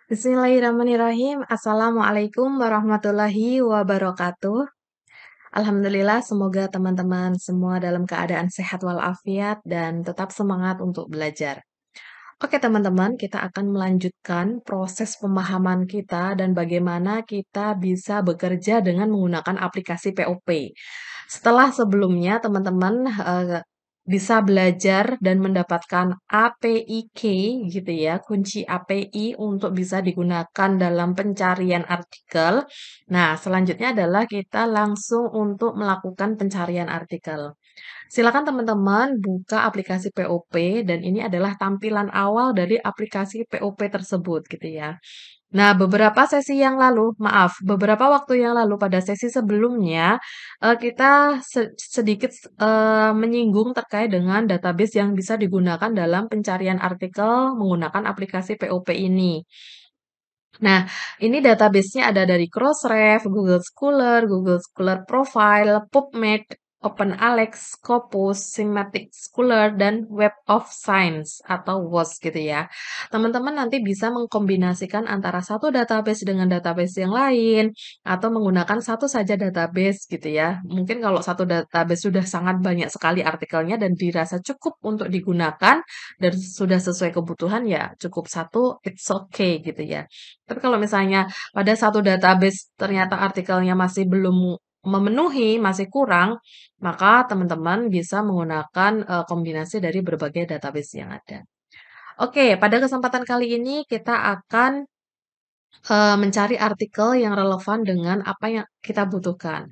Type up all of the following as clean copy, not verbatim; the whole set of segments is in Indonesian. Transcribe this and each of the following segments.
Bismillahirrahmanirrahim. Assalamualaikum warahmatullahi wabarakatuh. Alhamdulillah, semoga teman-teman semua dalam keadaan sehat walafiat dan tetap semangat untuk belajar. Oke, teman-teman, kita akan melanjutkan proses pemahaman kita dan bagaimana kita bisa bekerja dengan menggunakan aplikasi POP. Setelah sebelumnya teman-teman bisa belajar dan mendapatkan API key gitu ya, kunci API untuk bisa digunakan dalam pencarian artikel. Nah, selanjutnya adalah kita langsung untuk melakukan pencarian artikel. Silakan teman-teman buka aplikasi POP dan ini adalah tampilan awal dari aplikasi POP tersebut gitu ya. Nah, beberapa waktu yang lalu pada sesi sebelumnya, kita sedikit, menyinggung terkait dengan database yang bisa digunakan dalam pencarian artikel menggunakan aplikasi POP ini. Nah, ini database-nya ada dari Crossref, Google Scholar Profile, PubMed, OpenAlex, Scopus, Semantic Scholar, dan Web of Science atau WOS gitu ya. Teman-teman nanti bisa mengkombinasikan antara satu database dengan database yang lain, atau menggunakan satu saja database gitu ya. Mungkin kalau satu database sudah sangat banyak sekali artikelnya dan dirasa cukup untuk digunakan, dan sudah sesuai kebutuhan ya cukup satu, it's okay gitu ya. Tapi kalau misalnya pada satu database ternyata artikelnya masih belum memenuhi, masih kurang, maka teman-teman bisa menggunakan kombinasi dari berbagai database yang ada. Oke, pada kesempatan kali ini kita akan mencari artikel yang relevan dengan apa yang kita butuhkan.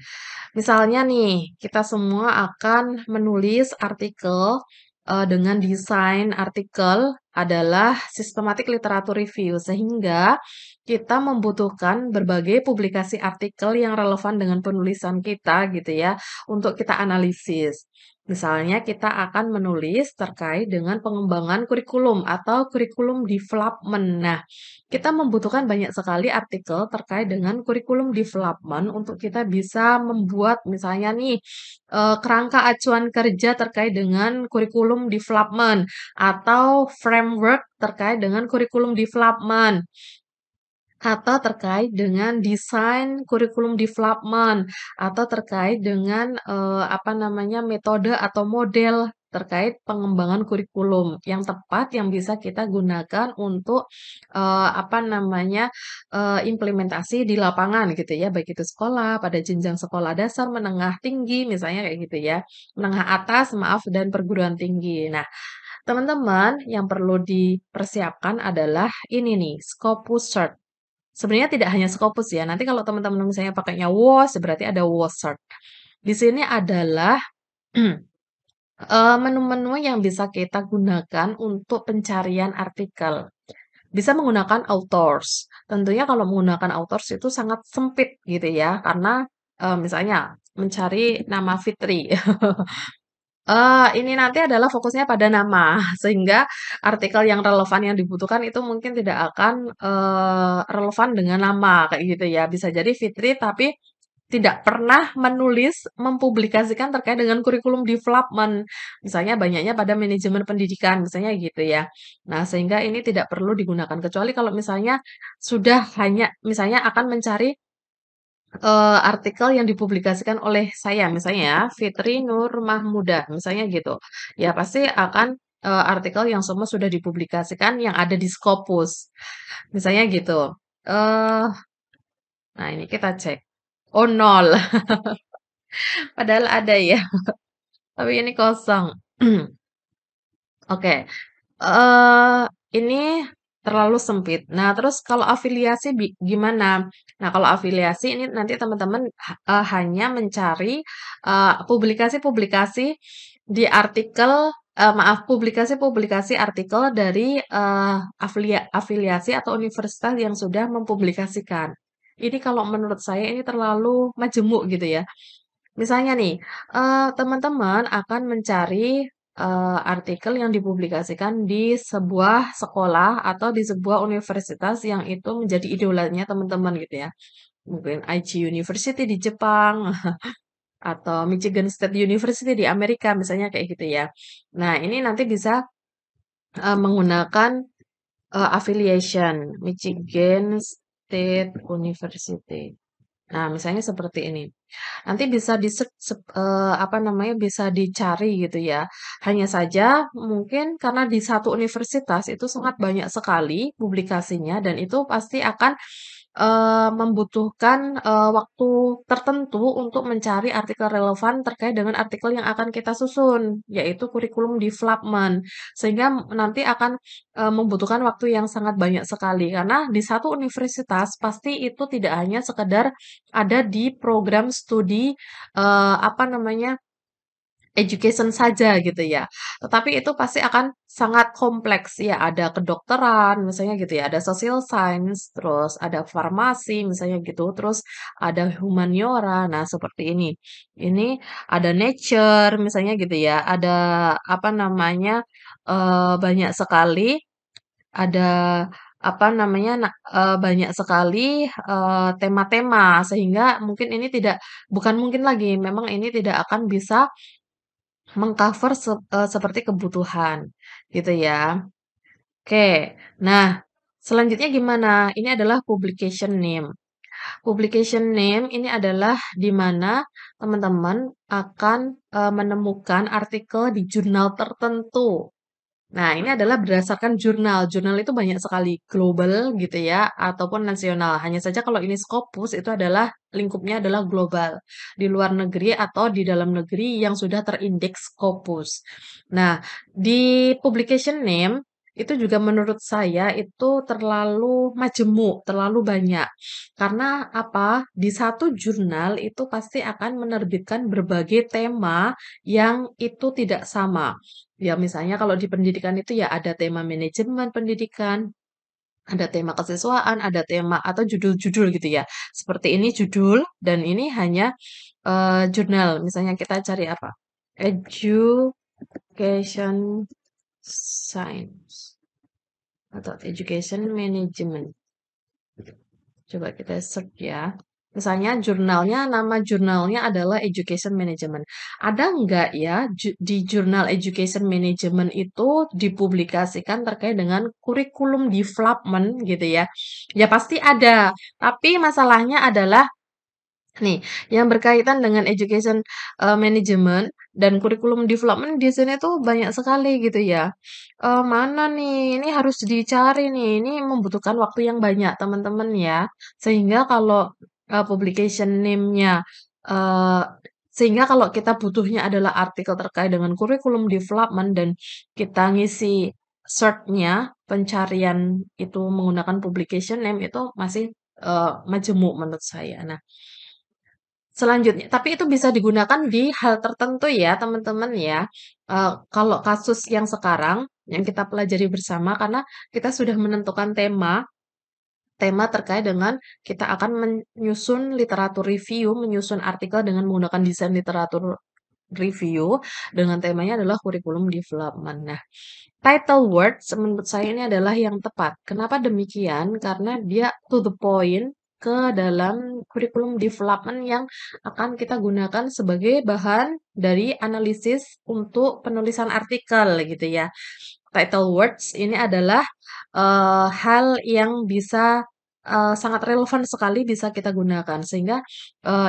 Misalnya nih, kita semua akan menulis artikel dengan desain artikel adalah systematic literature review, sehingga kita membutuhkan berbagai publikasi artikel yang relevan dengan penulisan kita gitu ya, untuk kita analisis. Misalnya kita akan menulis terkait dengan pengembangan kurikulum atau kurikulum development. Nah, kita membutuhkan banyak sekali artikel terkait dengan kurikulum development untuk kita bisa membuat misalnya nih kerangka acuan kerja terkait dengan kurikulum development atau framework terkait dengan kurikulum development atau terkait dengan desain kurikulum development atau terkait dengan apa namanya metode atau model terkait pengembangan kurikulum yang tepat yang bisa kita gunakan untuk apa namanya implementasi di lapangan gitu ya, baik itu sekolah pada jenjang sekolah dasar, menengah tinggi misalnya kayak gitu ya, menengah atas maaf, dan perguruan tinggi. Nah, teman-teman yang perlu dipersiapkan adalah ini nih, Scopus Search. Sebenarnya tidak hanya Scopus ya, nanti kalau teman-teman misalnya pakainya WOS, berarti ada WOSEarch. Di sini adalah menu-menu yang bisa kita gunakan untuk pencarian artikel. Bisa menggunakan authors. Tentunya kalau menggunakan authors itu sangat sempit gitu ya, karena misalnya mencari nama Fitri. Ini nanti adalah fokusnya pada nama, sehingga artikel yang relevan yang dibutuhkan itu mungkin tidak akan, relevan dengan nama, kayak gitu ya. Bisa jadi Fitri, tapi tidak pernah menulis, mempublikasikan terkait dengan kurikulum development. Misalnya banyaknya pada manajemen pendidikan, misalnya gitu ya. Nah, sehingga ini tidak perlu digunakan, kecuali kalau misalnya sudah hanya misalnya akan mencari artikel yang dipublikasikan oleh saya, misalnya ya, Fitri Nur Mahmuda, misalnya gitu. Ya pasti akan, artikel yang semua sudah dipublikasikan yang ada di Scopus, misalnya gitu. Eee, nah ini kita cek. Oh, nol. Padahal ada ya, tapi ini kosong. Oke, eee, ini terlalu sempit. Nah, terus kalau afiliasi gimana? Nah, kalau afiliasi ini nanti teman-teman hanya mencari, publikasi-publikasi di artikel maaf, publikasi-publikasi artikel dari, afiliasi atau universitas yang sudah mempublikasikan. Ini kalau menurut saya ini terlalu majemuk gitu ya. Misalnya nih, teman-teman akan mencari, artikel yang dipublikasikan di sebuah sekolah atau di sebuah universitas yang itu menjadi idolanya teman-teman gitu ya. Mungkin Aichi University di Jepang atau Michigan State University di Amerika misalnya kayak gitu ya. Nah, ini nanti bisa, menggunakan affiliation, Michigan State University. Nah, misalnya seperti ini. Nanti bisa apa namanya, bisa dicari gitu ya. Hanya saja mungkin karena di satu universitas itu sangat banyak sekali publikasinya dan itu pasti akan membutuhkan waktu tertentu untuk mencari artikel relevan terkait dengan artikel yang akan kita susun, yaitu kurikulum development. Sehingga nanti akan membutuhkan waktu yang sangat banyak sekali karena di satu universitas pasti itu tidak hanya sekedar ada di program studi apa namanya, education saja gitu ya. Tetapi itu pasti akan sangat kompleks ya, ada kedokteran misalnya gitu ya, ada social science, terus ada farmasi misalnya gitu, terus ada humaniora. Nah, seperti ini. Ini ada nature misalnya gitu ya, ada apa namanya, banyak sekali, ada apa namanya, banyak sekali, tema-tema sehingga mungkin ini tidak bukan mungkin lagi, memang ini tidak akan bisa mengcover seperti kebutuhan, gitu ya. Oke, nah selanjutnya gimana? Ini adalah publication name. Publication name ini adalah di mana teman-teman akan, menemukan artikel di jurnal tertentu. Nah, ini adalah berdasarkan jurnal. Jurnal itu banyak sekali, global gitu ya, ataupun nasional. Hanya saja kalau ini Scopus itu adalah lingkupnya adalah global, di luar negeri atau di dalam negeri yang sudah terindeks Scopus. Nah, di publication name itu juga menurut saya itu terlalu majemuk, terlalu banyak. Karena apa? Di satu jurnal itu pasti akan menerbitkan berbagai tema yang itu tidak sama. Ya, misalnya kalau di pendidikan itu ya ada tema manajemen pendidikan, ada tema kesiswaan, ada tema atau judul-judul gitu ya. Seperti ini judul dan ini hanya jurnal. Misalnya kita cari apa? Education Science atau Education Management. Coba kita search ya. Misalnya nama jurnalnya adalah Education Management. Ada nggak ya di jurnal Education Management itu dipublikasikan terkait dengan kurikulum development gitu ya? Ya pasti ada. Tapi masalahnya adalah nih, yang berkaitan dengan education management dan kurikulum development di sini tuh banyak sekali gitu ya. Mana nih? Ini harus dicari nih. Ini membutuhkan waktu yang banyak teman-teman ya. Sehingga kalau publication name-nya eh, sehingga kalau kita butuhnya adalah artikel terkait dengan kurikulum development dan kita ngisi search-nya, pencarian itu menggunakan publication name itu masih majemuk menurut saya. Nah, selanjutnya, tapi itu bisa digunakan di hal tertentu ya, teman-teman ya. Kalau kasus yang sekarang yang kita pelajari bersama karena kita sudah menentukan tema, tema terkait dengan kita akan menyusun literatur review, menyusun artikel dengan menggunakan desain literatur review dengan temanya adalah kurikulum development. Nah, title words menurut saya ini adalah yang tepat. Kenapa demikian? Karena dia to the point ke dalam kurikulum development yang akan kita gunakan sebagai bahan dari analisis untuk penulisan artikel gitu ya. Title words ini adalah hal yang bisa sangat relevan sekali bisa kita gunakan sehingga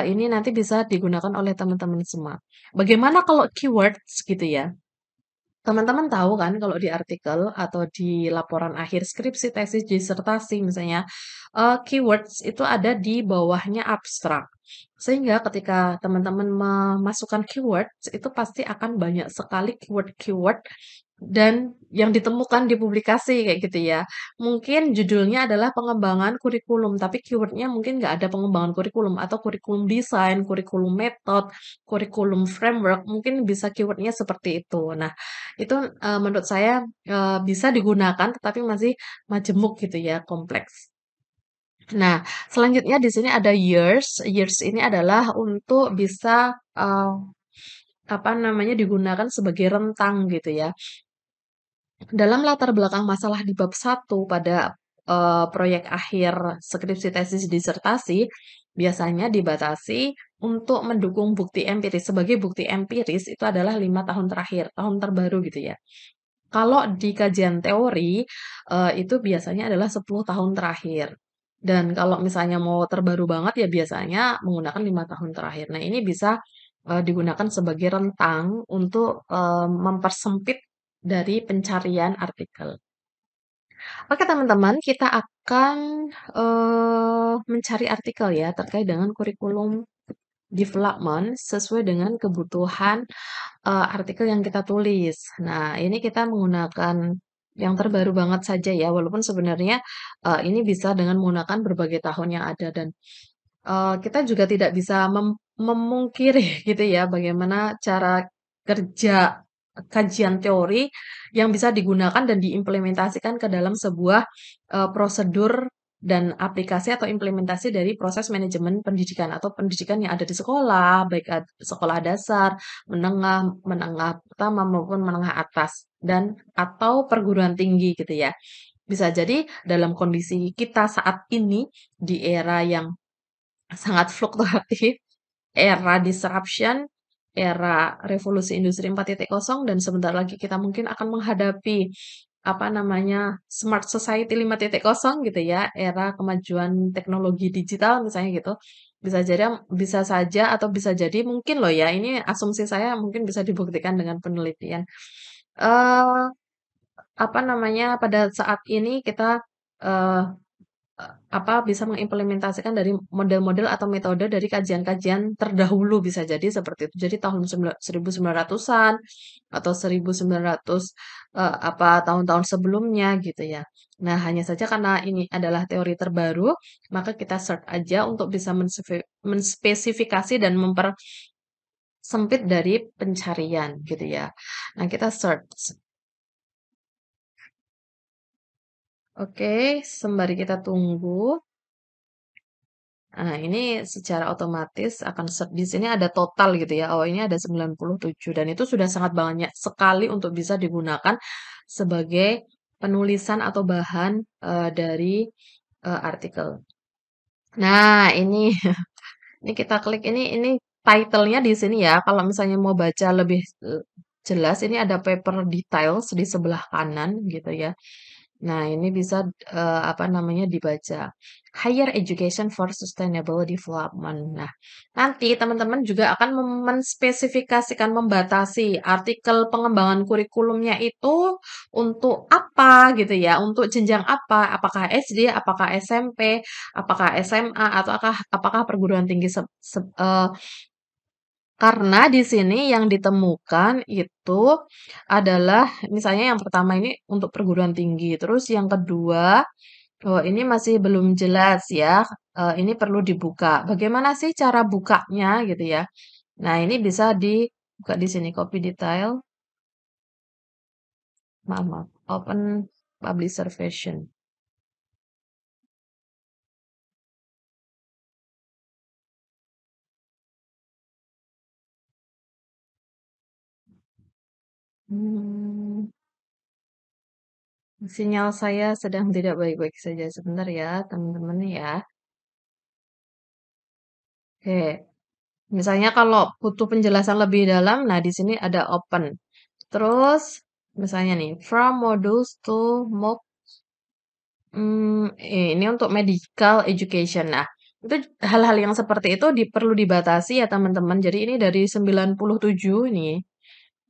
ini nanti bisa digunakan oleh teman-teman semua. Bagaimana kalau keywords gitu ya? Teman-teman tahu kan kalau di artikel atau di laporan akhir skripsi, tesis, disertasi misalnya, keywords itu ada di bawahnya abstrak. Sehingga ketika teman-teman memasukkan keywords, itu pasti akan banyak sekali keyword-keyword dan yang ditemukan di publikasi kayak gitu ya. Mungkin judulnya adalah pengembangan kurikulum, tapi keywordnya mungkin nggak ada pengembangan kurikulum atau kurikulum desain, kurikulum metode, kurikulum framework, mungkin bisa keywordnya seperti itu. Nah, itu menurut saya bisa digunakan, tetapi masih majemuk gitu ya, kompleks. Nah, selanjutnya di sini ada years. Years ini adalah untuk bisa apa namanya digunakan sebagai rentang gitu ya. Dalam latar belakang masalah di bab 1 pada proyek akhir skripsi tesis disertasi, biasanya dibatasi untuk mendukung bukti empiris. Sebagai bukti empiris itu adalah 5 tahun terakhir, tahun terbaru gitu ya. Kalau di kajian teori, itu biasanya adalah 10 tahun terakhir. Dan kalau misalnya mau terbaru banget ya biasanya menggunakan 5 tahun terakhir. Nah, ini bisa, digunakan sebagai rentang untuk, mempersempit dari pencarian artikel. Oke teman-teman, kita akan, mencari artikel ya terkait dengan kurikulum development sesuai dengan kebutuhan artikel yang kita tulis. Nah, ini kita menggunakan yang terbaru banget saja ya, walaupun sebenarnya, ini bisa dengan menggunakan berbagai tahun yang ada dan, kita juga tidak bisa memungkiri gitu ya, bagaimana cara kerja kajian teori yang bisa digunakan dan diimplementasikan ke dalam sebuah, prosedur dan aplikasi atau implementasi dari proses manajemen pendidikan atau pendidikan yang ada di sekolah, baik sekolah dasar, menengah, menengah pertama maupun menengah atas dan atau perguruan tinggi gitu ya. Bisa jadi dalam kondisi kita saat ini di era yang sangat fluktuatif, era disruption, era revolusi industri 4.0 dan sebentar lagi kita mungkin akan menghadapi apa namanya smart society 5.0 gitu ya, era kemajuan teknologi digital misalnya gitu. Bisa saja atau bisa jadi mungkin loh ya, ini asumsi saya mungkin bisa dibuktikan dengan penelitian. eh Apa namanya, pada saat ini kita, eee bisa mengimplementasikan dari model-model atau metode dari kajian-kajian terdahulu bisa jadi seperti itu. Jadi tahun 1900-an atau 1900, tahun-tahun sebelumnya gitu ya. Nah, hanya saja karena ini adalah teori terbaru, maka kita search aja untuk bisa menspesifikasi dan mempersempit dari pencarian gitu ya. Nah, kita search. Oke, sembari kita tunggu. Nah, ini secara otomatis akan di sini ada total gitu ya. Oh, ini ada 97 dan itu sudah sangat banyak sekali untuk bisa digunakan sebagai penulisan atau bahan dari artikel. Nah, ini ini kita klik ini title-nya di sini ya. Kalau misalnya mau baca lebih jelas ini ada paper details di sebelah kanan gitu ya. Nah, ini bisa apa namanya dibaca. Higher Education for Sustainable Development. Nah, nanti teman-teman juga akan menspesifikasikan, membatasi artikel pengembangan kurikulumnya itu untuk apa gitu ya, untuk jenjang apa, apakah SD, apakah SMP, apakah SMA, atau apakah perguruan tinggi karena di sini yang ditemukan itu adalah misalnya yang pertama ini untuk perguruan tinggi, terus yang kedua, oh ini masih belum jelas ya, ini perlu dibuka. Bagaimana sih cara bukanya gitu ya. Nah ini bisa dibuka di sini copy detail, maaf, maaf, open publisher version. Hmm, sinyal saya sedang tidak baik-baik saja. Sebentar ya teman-teman ya. Oke. Misalnya kalau butuh penjelasan lebih dalam, nah di sini ada open. Terus, misalnya nih, from modules to MOOC, ini untuk medical education. Nah, itu hal-hal yang seperti itu perlu dibatasi ya teman-teman. Jadi ini dari 97 nih.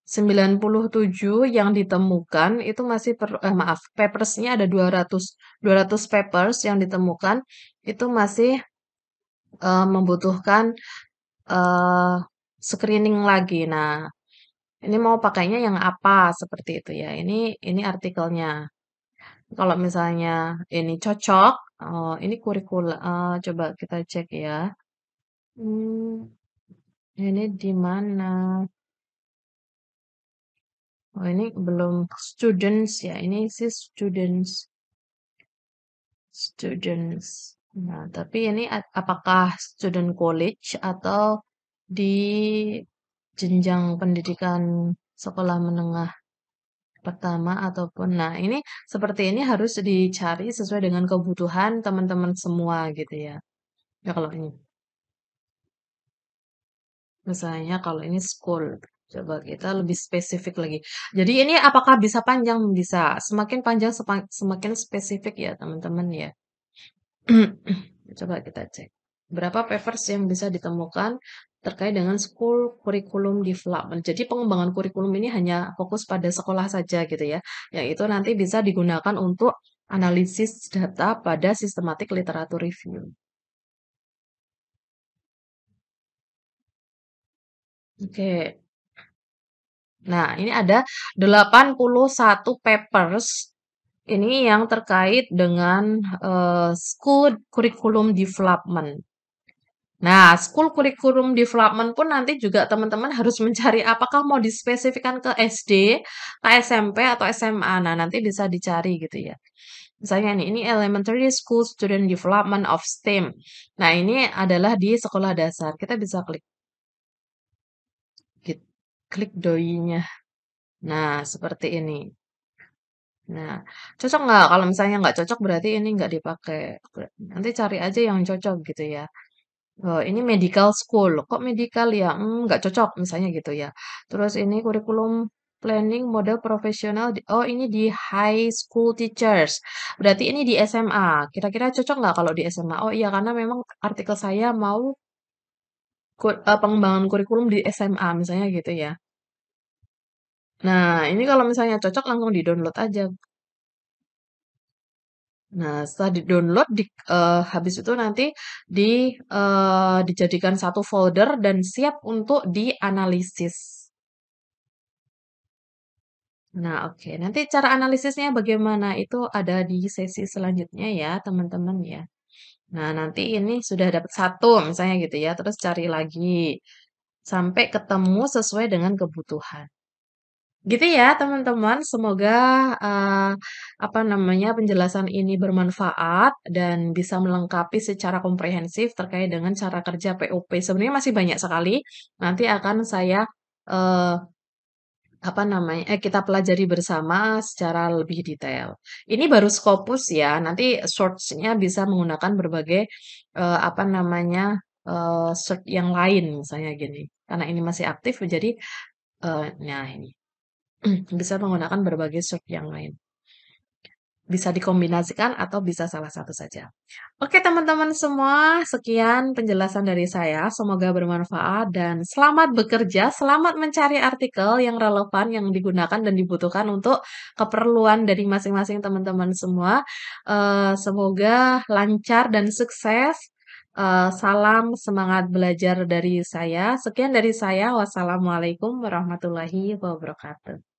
97 yang ditemukan itu masih perlu, maaf, papersnya ada 200 papers yang ditemukan itu masih membutuhkan eh, screening lagi. Nah, ini mau pakainya yang apa seperti itu ya. Ini artikelnya. Kalau misalnya ini cocok, ini kurikulum. Coba kita cek ya. Hmm, ini di mana? Oh, ini belum students ya. Ini sih students. Nah, tapi ini apakah student college atau di jenjang pendidikan sekolah menengah pertama ataupun nah ini seperti ini harus dicari sesuai dengan kebutuhan teman-teman semua gitu ya. Ya kalau ini misalnya kalau ini school. Coba kita lebih spesifik lagi. Jadi ini apakah bisa panjang? Bisa. Semakin panjang semakin spesifik ya, teman-teman ya. Coba kita cek. Berapa papers yang bisa ditemukan terkait dengan school curriculum development. Jadi pengembangan kurikulum ini hanya fokus pada sekolah saja gitu ya. Yang itu nanti bisa digunakan untuk analisis data pada systematic literature review. Oke. Nah, ini ada 81 papers ini yang terkait dengan school curriculum development. Nah, school curriculum development pun nanti juga teman-teman harus mencari apakah mau dispesifikkan ke SD, ke SMP, atau SMA. Nah, nanti bisa dicari gitu ya. Misalnya nih, ini Elementary School Student Development of STEM. Nah, ini adalah di sekolah dasar. Kita bisa klik, klik doi-nya. Nah, seperti ini. Nah, cocok nggak? Kalau misalnya nggak cocok berarti ini nggak dipakai. Nanti cari aja yang cocok gitu ya. Oh, ini medical school. Kok medical ya? Nggak cocok misalnya gitu ya. Terus ini kurikulum planning model profesional. Oh, ini di high school teachers. Berarti ini di SMA. Kira-kira cocok nggak kalau di SMA? Oh iya, karena memang artikel saya mau pengembangan kurikulum di SMA misalnya gitu ya. Nah, ini kalau misalnya cocok langsung di-download aja. Nah, setelah di-download habis itu nanti dijadikan satu folder dan siap untuk dianalisis. Nah, oke. Nanti cara analisisnya bagaimana? Itu ada di sesi selanjutnya ya, teman-teman ya. Nah, nanti ini sudah dapat satu misalnya gitu ya, terus cari lagi sampai ketemu sesuai dengan kebutuhan. Gitu ya, teman-teman. Semoga eh, apa namanya penjelasan ini bermanfaat dan bisa melengkapi secara komprehensif terkait dengan cara kerja POP. Sebenarnya masih banyak sekali. Nanti akan saya eh, apa namanya kita pelajari bersama secara lebih detail. Ini baru Scopus ya. Nanti source-nya bisa menggunakan berbagai apa namanya search yang lain misalnya gini. Karena ini masih aktif jadi nah ini. Bisa menggunakan berbagai sub yang lain. Bisa dikombinasikan atau bisa salah satu saja. Oke teman-teman semua, sekian penjelasan dari saya. Semoga bermanfaat dan selamat bekerja, selamat mencari artikel yang relevan, yang digunakan dan dibutuhkan untuk keperluan dari masing-masing teman-teman semua. Semoga lancar dan sukses. Salam semangat belajar dari saya. Sekian dari saya. Wassalamualaikum warahmatullahi wabarakatuh.